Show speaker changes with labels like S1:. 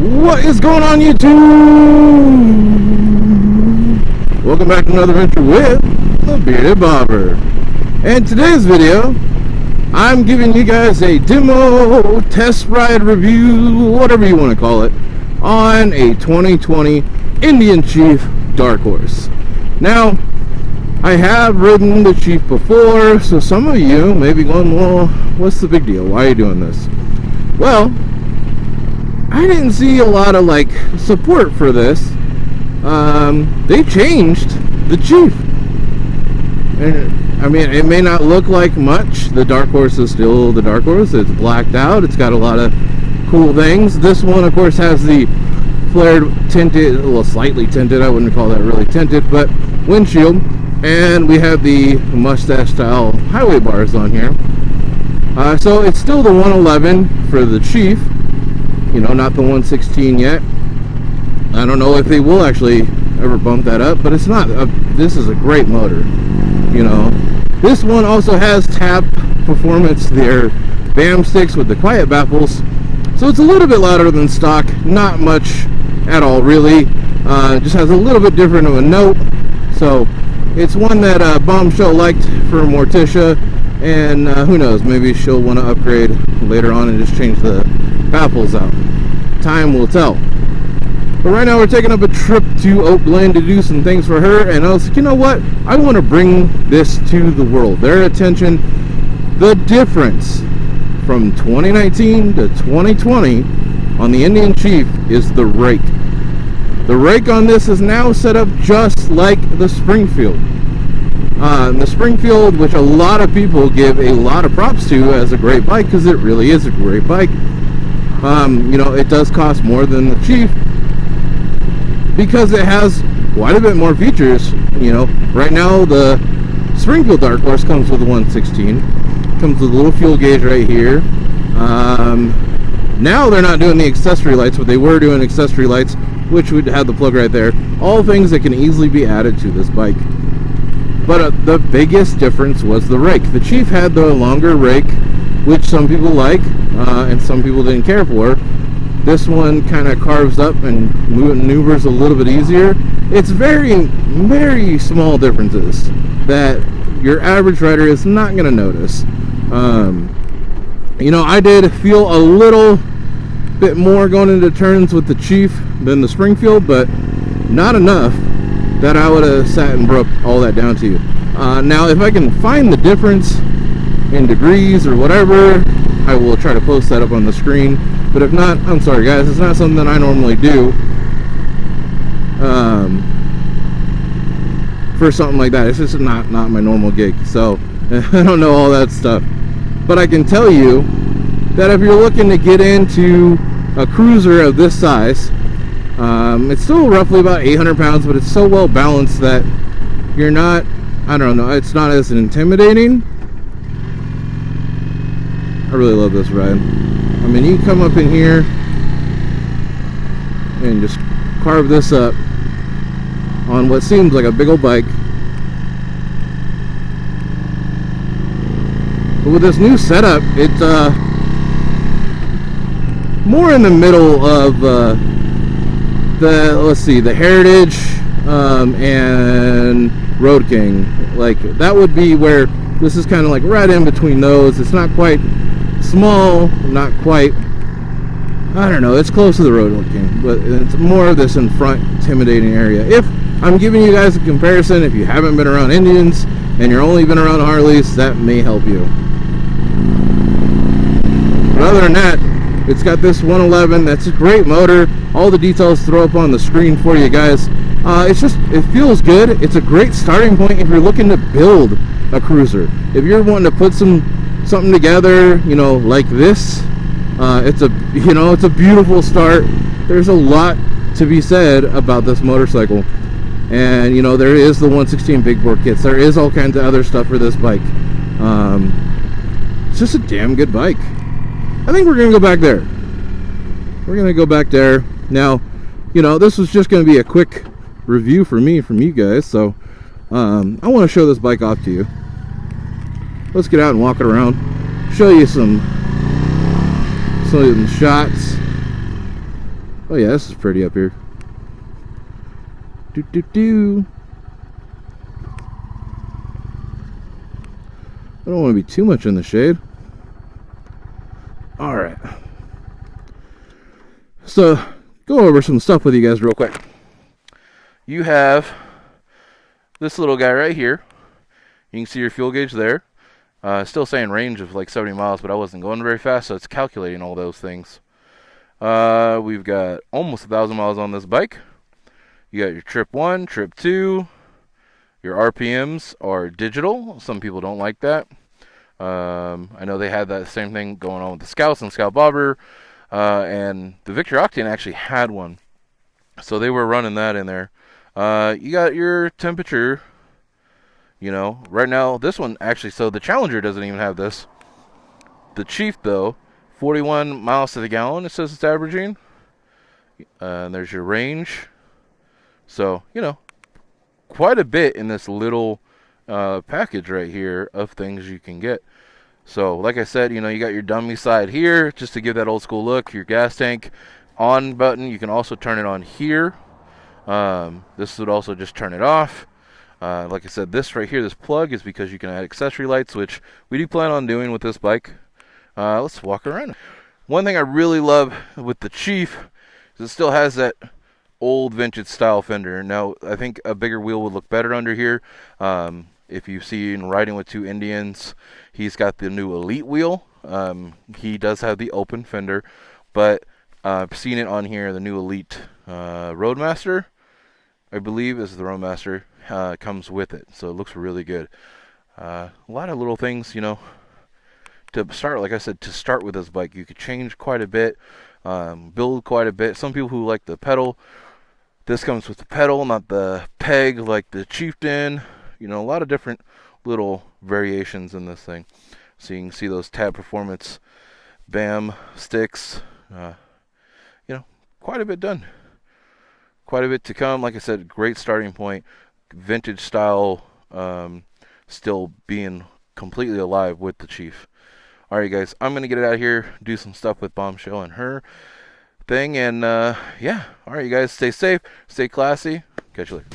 S1: What is going on, YouTube? Welcome back to another venture with the Bearded Bobber. And today's video, I'm giving you guys a demo, test ride review, whatever you want to call it, on a 2020 Indian Chief Darkhorse. Now, I have ridden the Chief before, so some of you may be going, well, what's the big deal? Why are you doing this? Well, I didn't see a lot of support for this. They changed the Chief, and I mean, it may not look like much. The Darkhorse is still the Darkhorse. It's blacked out. It's got a lot of cool things. This one, of course, has the flared tinted, well, slightly tinted, I wouldn't call that really tinted, but windshield, and we have the mustache style highway bars on here. So it's still the 111 for the Chief, you know, not the 116 yet. I don't know if they will actually ever bump that up, but it's not this is a great motor, you know. This one also has tap performance, their BAM sticks with the quiet baffles, so it's a little bit louder than stock, not much at all really. Just has a little bit different of a note, so it's one that Bombshell liked for Morticia, and who knows, maybe she'll want to upgrade later on and just change the baffles out. Time will tell. But right now we're taking up a trip to Oak Glen to do some things for her, and I was like, you know what, I want to bring this to the world, their attention. The difference from 2019 to 2020 on the Indian Chief is the rake. The rake on this is now set up just like the Springfield. The Springfield, which a lot of people give a lot of props to as a great bike, because it really is a great bike. You know, it does cost more than the Chief because it has quite a bit more features. You know, right now the Springfield Darkhorse comes with a 116, comes with a little fuel gauge right here. Now they're not doing the accessory lights, but they were doing accessory lights, which would have the plug right there. All things that can easily be added to this bike. But the biggest difference was the rake. The Chief had the longer rake, which some people like, and some people didn't care for. This one kind of carves up and maneuvers a little bit easier. It's very, very small differences that your average rider is not going to notice. You know, I did feel a little bit more going into turns with the Chief than the Springfield, but not enough that I would have sat and broke all that down to you. Now, if I can find the difference in degrees or whatever, I will try to post that up on the screen. But if not, I'm sorry guys, it's not something that I normally do. For something like that, it's just not my normal gig, so I don't know all that stuff. But I can tell you that if you're looking to get into a cruiser of this size, it's still roughly about 800 pounds, but it's so well balanced that you're not, I don't know, it's not as intimidating. I really love this ride. I mean, you can come up in here and just carve this up on what seems like a big old bike. But with this new setup, it's more in the middle of the Heritage and Road King. Like, that would be where this is kind of like right in between those. It's not quite small, not quite, I don't know, it's close to the Road King, but it's more of this in front intimidating area. If I'm giving you guys a comparison, if you haven't been around Indians and you're only been around Harleys, that may help you. But other than that, it's got this 111. That's a great motor. All the details throw up on the screen for you guys. It feels good. It's a great starting point if you're looking to build a cruiser. If you're wanting to put something together, you know, like this, it's a beautiful start. There's a lot to be said about this motorcycle, and you know, there is the 116 big bore kits. There is all kinds of other stuff for this bike. It's just a damn good bike. I think we're gonna go back there. We're gonna go back there now. You know, this was just gonna be a quick review for me from you guys, so I want to show this bike off to you. Let's get out and walk it around, show you some shots Oh yeah, this is pretty up here. Do. I don't want to be too much in the shade. Alright. So, go over some stuff with you guys real quick. You have this little guy right here. You can see your fuel gauge there. Still saying range of like 70 miles, but I wasn't going very fast, so it's calculating all those things. We've got almost 1,000 miles on this bike. You got your trip 1, trip 2. Your RPMs are digital. Some people don't like that. I know they had that same thing going on with the Scouts and Scout Bobber. And the Victor Octane actually had one. So they were running that in there. You got your temperature. You know, right now, this one actually, so the Challenger doesn't even have this. The Chief, though, 41 miles to the gallon, it says it's averaging. And there's your range. So, you know, quite a bit in this little package right here of things you can get. So, like I said, you know, you got your dummy side here, just to give that old school look. Your gas tank on button, you can also turn it on here. This would also just turn it off. Like I said, this right here, this plug, is because you can add accessory lights, which we do plan on doing with this bike. Let's walk around. One thing I really love with the Chief is it still has that old vintage style fender. Now, I think a bigger wheel would look better under here. If you've seen Riding with Two Indians, he's got the new Elite wheel. He does have the open fender, but I've seen it on here, the new Elite Roadmaster, I believe is the Roadmaster, comes with it, so it looks really good. A lot of little things, you know, to start, like I said, to start with this bike, you could change quite a bit, build quite a bit. Some people who like the pedal, this comes with the pedal, not the peg like the Chieftain. You know, a lot of different little variations in this thing. So you can see those Tab Performance BAM sticks. You know, quite a bit done. Quite a bit to come. Like I said, great starting point. Vintage style, still being completely alive with the Chief. Alright guys, I'm going to get it out of here, do some stuff with Bombshell and her thing, and yeah, alright you guys, stay safe, stay classy, catch you later.